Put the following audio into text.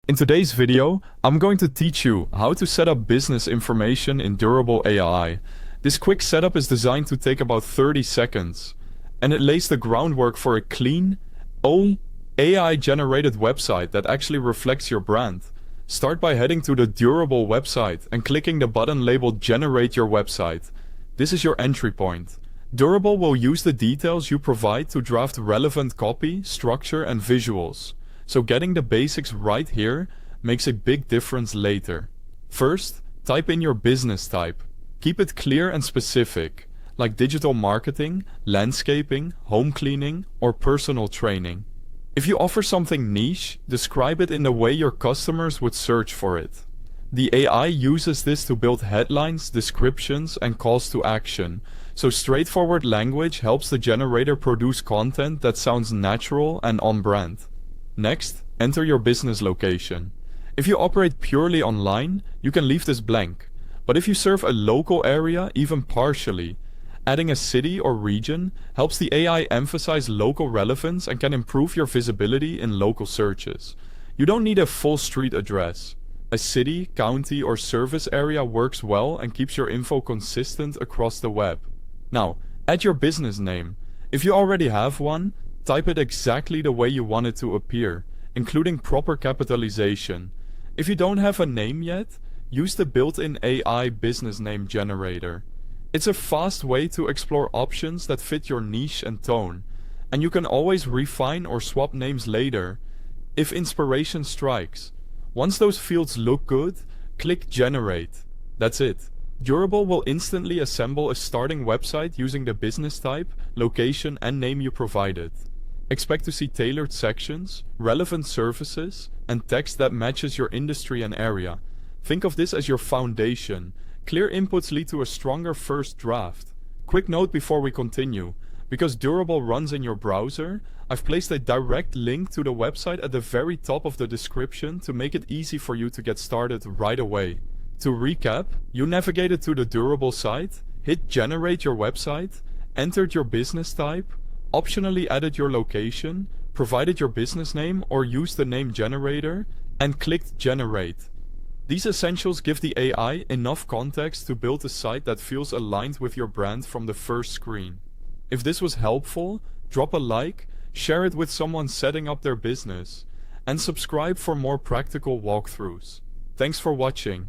In today's video, I'm going to teach you how to set up business information in Durable AI. This quick setup is designed to take about 30 seconds, and it lays the groundwork for a clean, AI-generated website that actually reflects your brand. Start by heading to the Durable website and clicking the button labeled Generate Your Website. This is your entry point. Durable will use the details you provide to draft relevant copy, structure, and visuals. So getting the basics right here makes a big difference later. First, type in your business type. Keep it clear and specific, like digital marketing, landscaping, home cleaning, or personal training. If you offer something niche, describe it in the way your customers would search for it. The AI uses this to build headlines, descriptions, and calls to action, so straightforward language helps the generator produce content that sounds natural and on-brand. Next, enter your business location. If you operate purely online, you can leave this blank. But if you serve a local area, even partially, adding a city or region helps the AI emphasize local relevance and can improve your visibility in local searches. You don't need a full street address. A city, county, or service area works well and keeps your info consistent across the web. Now, add your business name. If you already have one, type it exactly the way you want it to appear, including proper capitalization. If you don't have a name yet, use the built-in AI business name generator. It's a fast way to explore options that fit your niche and tone, and you can always refine or swap names later if inspiration strikes. Once those fields look good, click Generate. That's it. Durable will instantly assemble a starting website using the business type, location, and name you provided. Expect to see tailored sections, relevant services, and text that matches your industry and area. Think of this as your foundation. Clear inputs lead to a stronger first draft. Quick note before we continue. Because Durable runs in your browser, I've placed a direct link to the website at the very top of the description to make it easy for you to get started right away. To recap, you navigated to the Durable site, hit Generate Your Website, entered your business type, optionally added your location, provided your business name or used the name generator, and clicked Generate. These essentials give the AI enough context to build a site that feels aligned with your brand from the first screen. If this was helpful, drop a like, share it with someone setting up their business, and subscribe for more practical walkthroughs. Thanks for watching.